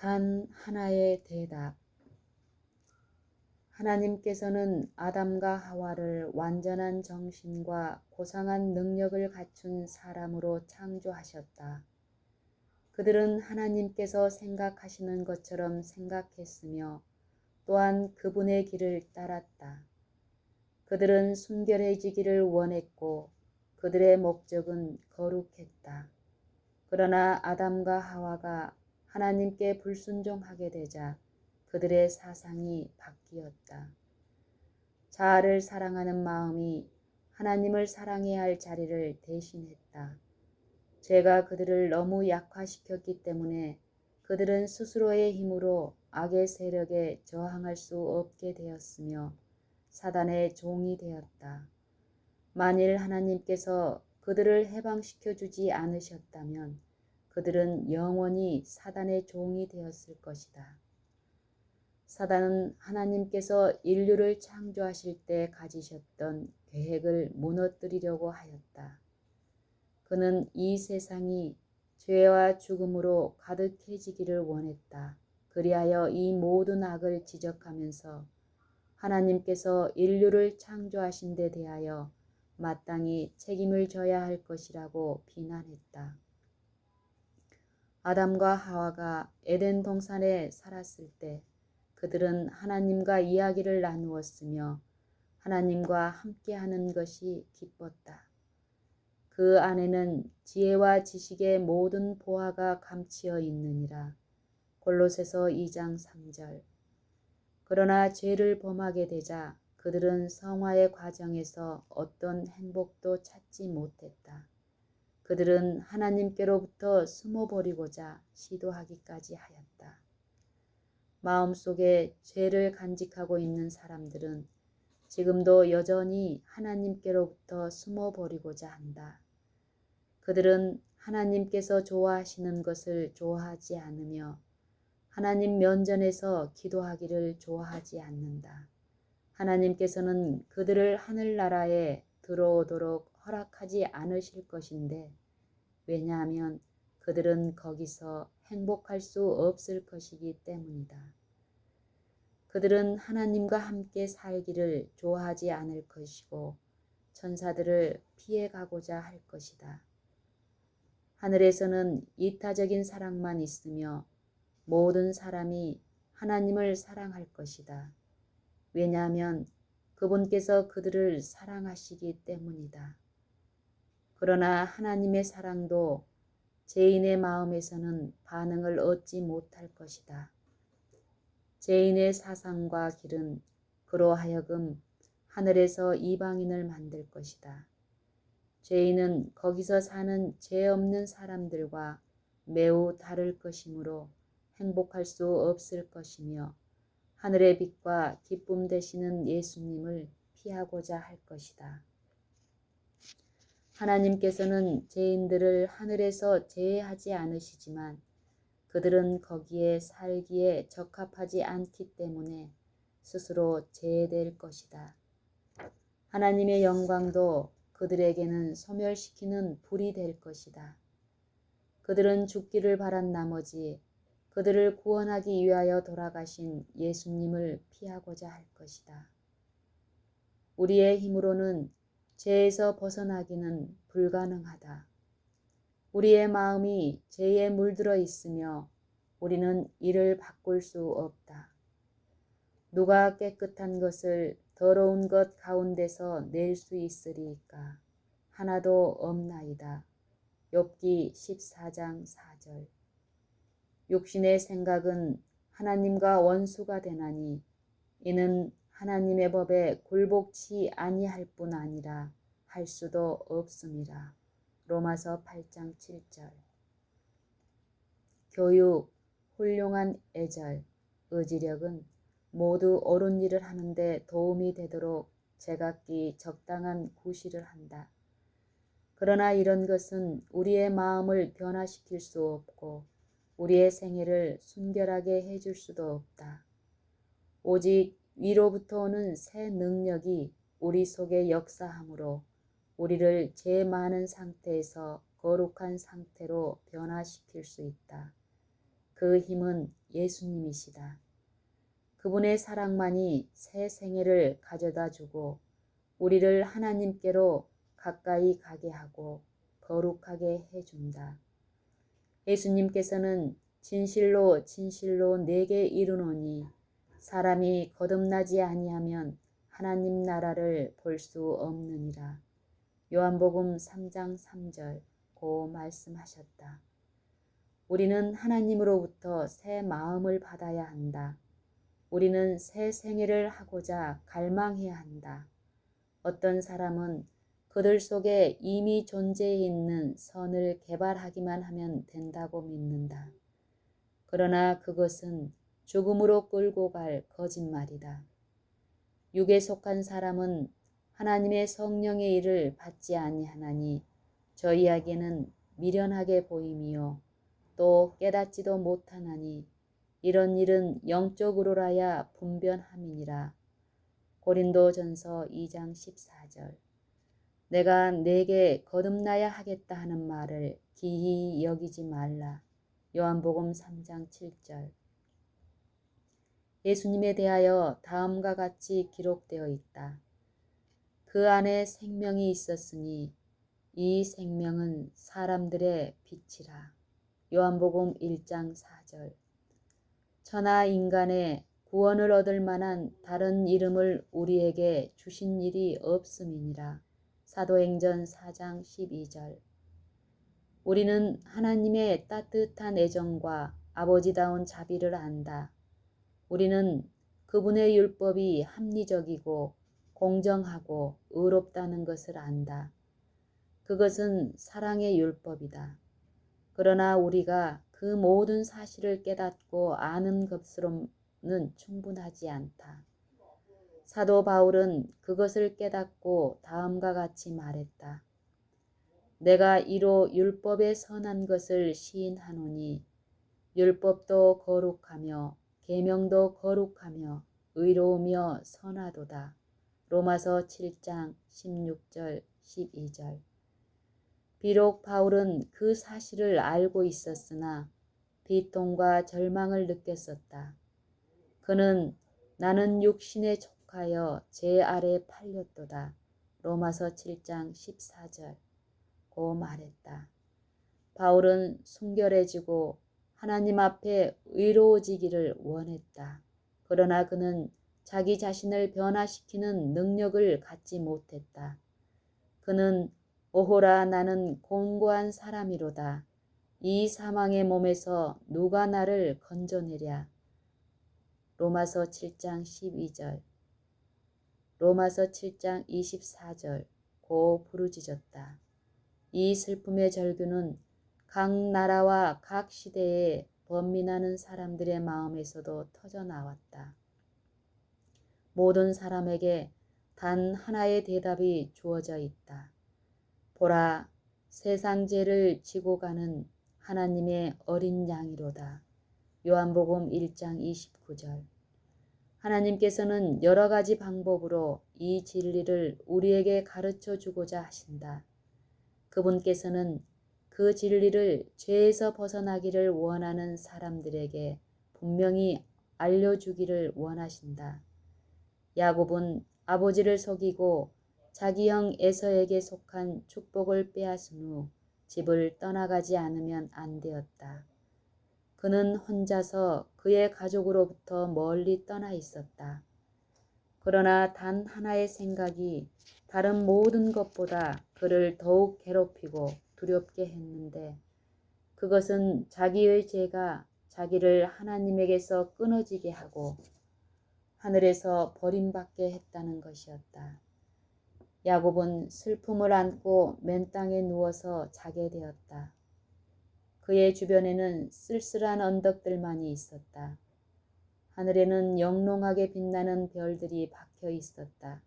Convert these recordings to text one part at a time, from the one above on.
단 하나의 대답. 하나님께서는 아담과 하와를 완전한 정신과 고상한 능력을 갖춘 사람으로 창조하셨다. 그들은 하나님께서 생각하시는 것처럼 생각했으며 또한 그분의 길을 따랐다. 그들은 순결해지기를 원했고 그들의 목적은 거룩했다. 그러나 아담과 하와가 하나님께 불순종하게 되자 그들의 사상이 바뀌었다. 자아를 사랑하는 마음이 하나님을 사랑해야 할 자리를 대신했다. 죄가 그들을 너무 약화시켰기 때문에 그들은 스스로의 힘으로 악의 세력에 저항할 수 없게 되었으며 사단의 종이 되었다. 만일 하나님께서 그들을 해방시켜 주지 않으셨다면 그들은 영원히 사단의 종이 되었을 것이다. 사단은 하나님께서 인류를 창조하실 때 가지셨던 계획을 무너뜨리려고 하였다. 그는 이 세상이 죄와 죽음으로 가득해지기를 원했다. 그리하여 이 모든 악을 지적하면서 하나님께서 인류를 창조하신 데 대하여 마땅히 책임을 져야 할 것이라고 비난했다. 아담과 하와가 에덴 동산에 살았을 때 그들은 하나님과 이야기를 나누었으며 하나님과 함께하는 것이 기뻤다. 그 안에는 지혜와 지식의 모든 보화가 감추어 있느니라. 골로새서 2장 3절. 그러나 죄를 범하게 되자 그들은 성화의 과정에서 어떤 행복도 찾지 못했다. 그들은 하나님께로부터 숨어버리고자 시도하기까지 하였다. 마음속에 죄를 간직하고 있는 사람들은 지금도 여전히 하나님께로부터 숨어버리고자 한다. 그들은 하나님께서 좋아하시는 것을 좋아하지 않으며 하나님 면전에서 기도하기를 좋아하지 않는다. 하나님께서는 그들을 하늘나라에 들어오도록 허락하지 않으실 것인데 왜냐하면 그들은 거기서 행복할 수 없을 것이기 때문이다. 그들은 하나님과 함께 살기를 좋아하지 않을 것이고 천사들을 피해가고자 할 것이다. 하늘에서는 이타적인 사랑만 있으며 모든 사람이 하나님을 사랑할 것이다. 왜냐하면 그분께서 그들을 사랑하시기 때문이다. 그러나 하나님의 사랑도 죄인의 마음에서는 반응을 얻지 못할 것이다. 죄인의 사상과 길은 그로 하여금 하늘에서 이방인을 만들 것이다. 죄인은 거기서 사는 죄 없는 사람들과 매우 다를 것이므로 행복할 수 없을 것이며 하늘의 빛과 기쁨 되시는 예수님을 피하고자 할 것이다. 하나님께서는 죄인들을 하늘에서 제외하지 않으시지만 그들은 거기에 살기에 적합하지 않기 때문에 스스로 제외될 것이다. 하나님의 영광도 그들에게는 소멸시키는 불이 될 것이다. 그들은 죽기를 바란 나머지 그들을 구원하기 위하여 돌아가신 예수님을 피하고자 할 것이다. 우리의 힘으로는 죄에서 벗어나기는 불가능하다. 우리의 마음이 죄에 물들어 있으며 우리는 이를 바꿀 수 없다. 누가 깨끗한 것을 더러운 것 가운데서 낼 수 있으리이까? 하나도 없나이다. 욥기 14장 4절. 육신의 생각은 하나님과 원수가 되나니 이는 하나님의 법에 굴복치 아니할 뿐 아니라 할 수도 없음이라. 로마서 8장 7절. 교육, 훌륭한 애절, 의지력은 모두 옳은 일을 하는데 도움이 되도록 제각기 적당한 구실을 한다. 그러나 이런 것은 우리의 마음을 변화시킬 수 없고 우리의 생애를 순결하게 해줄 수도 없다. 오직 위로부터 오는 새 능력이 우리 속에 역사하므로 우리를 죄 많은 상태에서 거룩한 상태로 변화시킬 수 있다. 그 힘은 예수님이시다. 그분의 사랑만이 새 생애를 가져다 주고 우리를 하나님께로 가까이 가게 하고 거룩하게 해준다. 예수님께서는 진실로 진실로 내게 이르노니 사람이 거듭나지 아니하면 하나님 나라를 볼 수 없느니라. 요한복음 3장 3절 고 말씀하셨다. 우리는 하나님으로부터 새 마음을 받아야 한다. 우리는 새 생애를 하고자 갈망해야 한다. 어떤 사람은 그들 속에 이미 존재해 있는 선을 개발하기만 하면 된다고 믿는다. 그러나 그것은 죽음으로 끌고 갈 거짓말이다. 육에 속한 사람은 하나님의 성령의 일을 받지 아니하나니 저희에게는 미련하게 보임이요 또 깨닫지도 못하나니 이런 일은 영적으로라야 분변함이니라. 고린도전서 2장 14절. 내가 내게 거듭나야 하겠다 하는 말을 기히 여기지 말라. 요한복음 3장 7절. 예수님에 대하여 다음과 같이 기록되어 있다. 그 안에 생명이 있었으니 이 생명은 사람들의 빛이라. 요한복음 1장 4절. 천하 인간의 구원을 얻을 만한 다른 이름을 우리에게 주신 일이 없음이니라. 사도행전 4장 12절. 우리는 하나님의 따뜻한 애정과 아버지다운 자비를 안다. 우리는 그분의 율법이 합리적이고 공정하고 의롭다는 것을 안다. 그것은 사랑의 율법이다. 그러나 우리가 그 모든 사실을 깨닫고 아는 것으로는 충분하지 않다. 사도 바울은 그것을 깨닫고 다음과 같이 말했다. 내가 이로 율법의 선한 것을 시인하노니 율법도 거룩하며 계명도 거룩하며 의로우며 선하도다. 로마서 7장 16절 12절. 비록 바울은 그 사실을 알고 있었으나 비통과 절망을 느꼈었다. 그는 나는 육신에 족하여 제 아래 팔렸도다. 로마서 7장 14절 고 말했다. 바울은 순결해지고 하나님 앞에 의로워지기를 원했다. 그러나 그는 자기 자신을 변화시키는 능력을 갖지 못했다. 그는 오호라 나는 곤고한 사람이로다. 이 사망의 몸에서 누가 나를 건져내랴. 로마서 7장 12절 로마서 7장 24절 고 부르짖었다. 이 슬픔의 절규는 각 나라와 각 시대에 번민하는 사람들의 마음에서도 터져나왔다. 모든 사람에게 단 하나의 대답이 주어져 있다. 보라, 세상 죄를 지고 가는 하나님의 어린 양이로다. 요한복음 1장 29절. 하나님께서는 여러 가지 방법으로 이 진리를 우리에게 가르쳐 주고자 하신다. 그분께서는 그 진리를 죄에서 벗어나기를 원하는 사람들에게 분명히 알려주기를 원하신다. 야곱은 아버지를 속이고 자기 형 에서에게 속한 축복을 빼앗은 후 집을 떠나가지 않으면 안 되었다. 그는 혼자서 그의 가족으로부터 멀리 떠나 있었다. 그러나 단 하나의 생각이 다른 모든 것보다 그를 더욱 괴롭히고 두렵게 했는데 그것은 자기의 죄가 자기를 하나님에게서 끊어지게 하고 하늘에서 버림받게 했다는 것이었다. 야곱은 슬픔을 안고 맨 땅에 누워서 자게 되었다. 그의 주변에는 쓸쓸한 언덕들만이 있었다. 하늘에는 영롱하게 빛나는 별들이 박혀 있었다.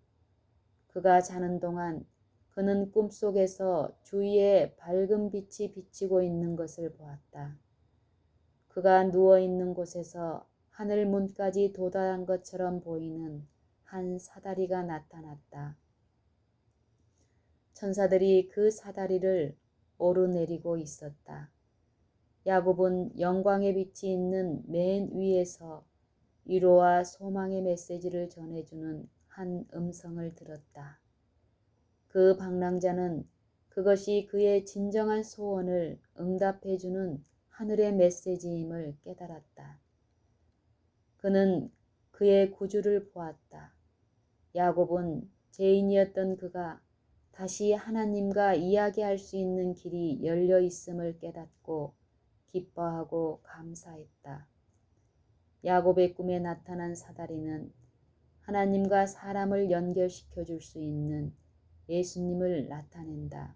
그가 자는 동안 그는 꿈속에서 주위에 밝은 빛이 비치고 있는 것을 보았다. 그가 누워있는 곳에서 하늘 문까지 도달한 것처럼 보이는 한 사다리가 나타났다. 천사들이 그 사다리를 오르내리고 있었다. 야곱은 영광의 빛이 있는 맨 위에서 위로와 소망의 메시지를 전해주는 한 음성을 들었다. 그 방랑자는 그것이 그의 진정한 소원을 응답해주는 하늘의 메시지임을 깨달았다. 그는 그의 구주를 보았다. 야곱은 죄인이었던 그가 다시 하나님과 이야기할 수 있는 길이 열려 있음을 깨닫고 기뻐하고 감사했다. 야곱의 꿈에 나타난 사다리는 하나님과 사람을 연결시켜 줄 수 있는 예수님을 나타낸다.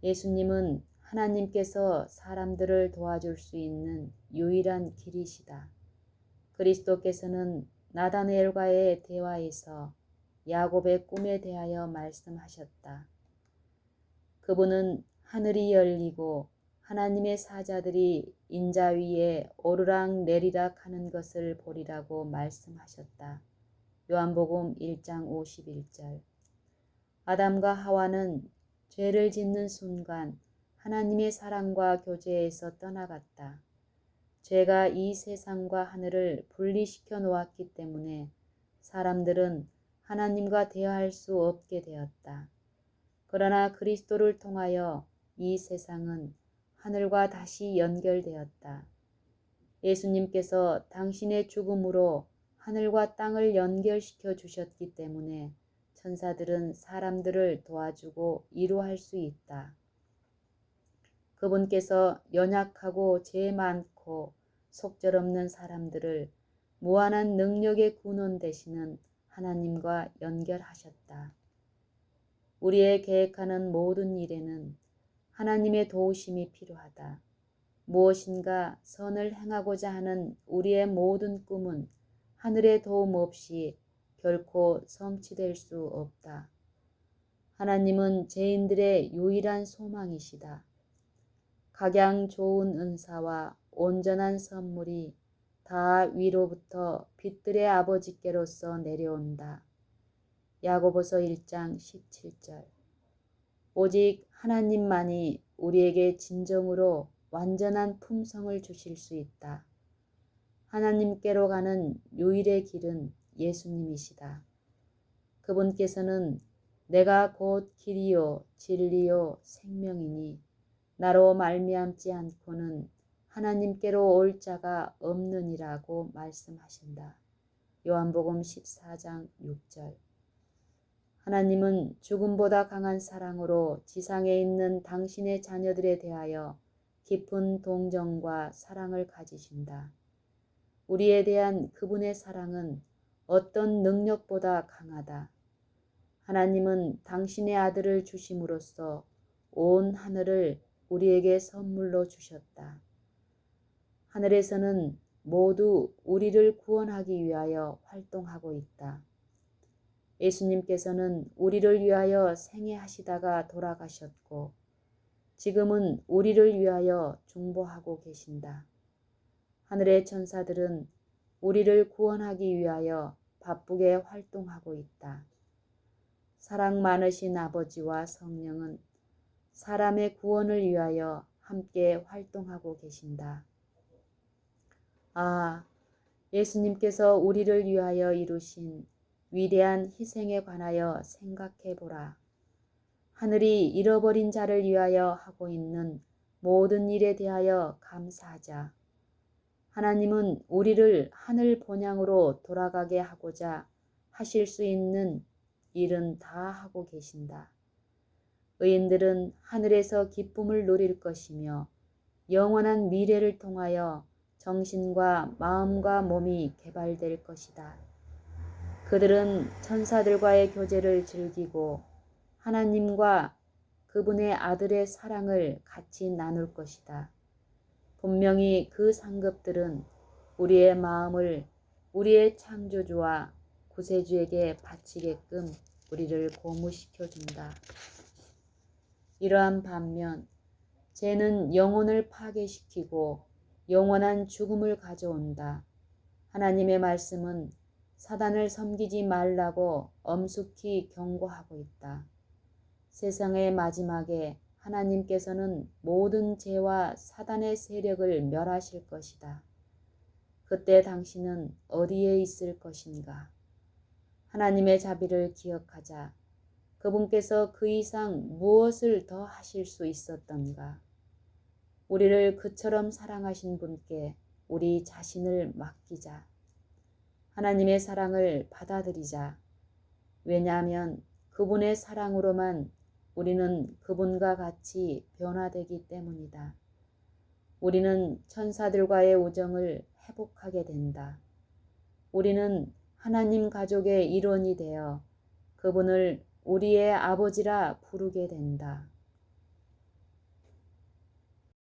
예수님은 하나님께서 사람들을 도와줄 수 있는 유일한 길이시다. 그리스도께서는 나다나엘과의 대화에서 야곱의 꿈에 대하여 말씀하셨다. 그분은 하늘이 열리고 하나님의 사자들이 인자 위에 오르락 내리락 하는 것을 보리라고 말씀하셨다. 요한복음 1장 51절. 아담과 하와는 죄를 짓는 순간 하나님의 사랑과 교제에서 떠나갔다. 죄가 이 세상과 하늘을 분리시켜 놓았기 때문에 사람들은 하나님과 대화할 수 없게 되었다. 그러나 그리스도를 통하여 이 세상은 하늘과 다시 연결되었다. 예수님께서 당신의 죽음으로 하늘과 땅을 연결시켜 주셨기 때문에 천사들은 사람들을 도와주고 위로할 수 있다. 그분께서 연약하고 죄 많고 속절없는 사람들을 무한한 능력의 군원 되시는 하나님과 연결하셨다. 우리의 계획하는 모든 일에는 하나님의 도우심이 필요하다. 무엇인가 선을 행하고자 하는 우리의 모든 꿈은 하늘의 도움 없이 결코 성취될 수 없다. 하나님은 죄인들의 유일한 소망이시다. 각양 좋은 은사와 온전한 선물이 다 위로부터 빛들의 아버지께로서 내려온다. 야고보서 1장 17절. 오직 하나님만이 우리에게 진정으로 완전한 품성을 주실 수 있다. 하나님께로 가는 유일의 길은 예수님이시다. 그분께서는 내가 곧 길이요 진리요 생명이니 나로 말미암지 않고는 하나님께로 올 자가 없느니라고 말씀하신다. 요한복음 14장 6절. 하나님은 죽음보다 강한 사랑으로 지상에 있는 당신의 자녀들에 대하여 깊은 동정과 사랑을 가지신다. 우리에 대한 그분의 사랑은 어떤 능력보다 강하다. 하나님은 당신의 아들을 주심으로써 온 하늘을 우리에게 선물로 주셨다. 하늘에서는 모두 우리를 구원하기 위하여 활동하고 있다. 예수님께서는 우리를 위하여 생애하시다가 돌아가셨고 지금은 우리를 위하여 중보하고 계신다. 하늘의 천사들은 우리를 구원하기 위하여 바쁘게 활동하고 있다. 사랑 많으신 아버지와 성령은 사람의 구원을 위하여 함께 활동하고 계신다. 아, 예수님께서 우리를 위하여 이루신 위대한 희생에 관하여 생각해 보라. 하늘이 잃어버린 자를 위하여 하고 있는 모든 일에 대하여 감사하자. 하나님은 우리를 하늘 본향으로 돌아가게 하고자 하실 수 있는 일은 다 하고 계신다. 의인들은 하늘에서 기쁨을 누릴 것이며 영원한 미래를 통하여 정신과 마음과 몸이 개발될 것이다. 그들은 천사들과의 교제를 즐기고 하나님과 그분의 아들의 사랑을 같이 나눌 것이다. 분명히 그 상급들은 우리의 마음을 우리의 창조주와 구세주에게 바치게끔 우리를 고무시켜 준다. 이러한 반면 죄는 영혼을 파괴시키고 영원한 죽음을 가져온다. 하나님의 말씀은 사단을 섬기지 말라고 엄숙히 경고하고 있다. 세상의 마지막에 하나님께서는 모든 죄와 사단의 세력을 멸하실 것이다. 그때 당신은 어디에 있을 것인가? 하나님의 자비를 기억하자. 그분께서 그 이상 무엇을 더 하실 수 있었던가? 우리를 그처럼 사랑하신 분께 우리 자신을 맡기자. 하나님의 사랑을 받아들이자. 왜냐하면 그분의 사랑으로만 우리는 그분과 같이 변화되기 때문이다. 우리는 천사들과의 우정을 회복하게 된다. 우리는 하나님 가족의 일원이 되어 그분을 우리의 아버지라 부르게 된다.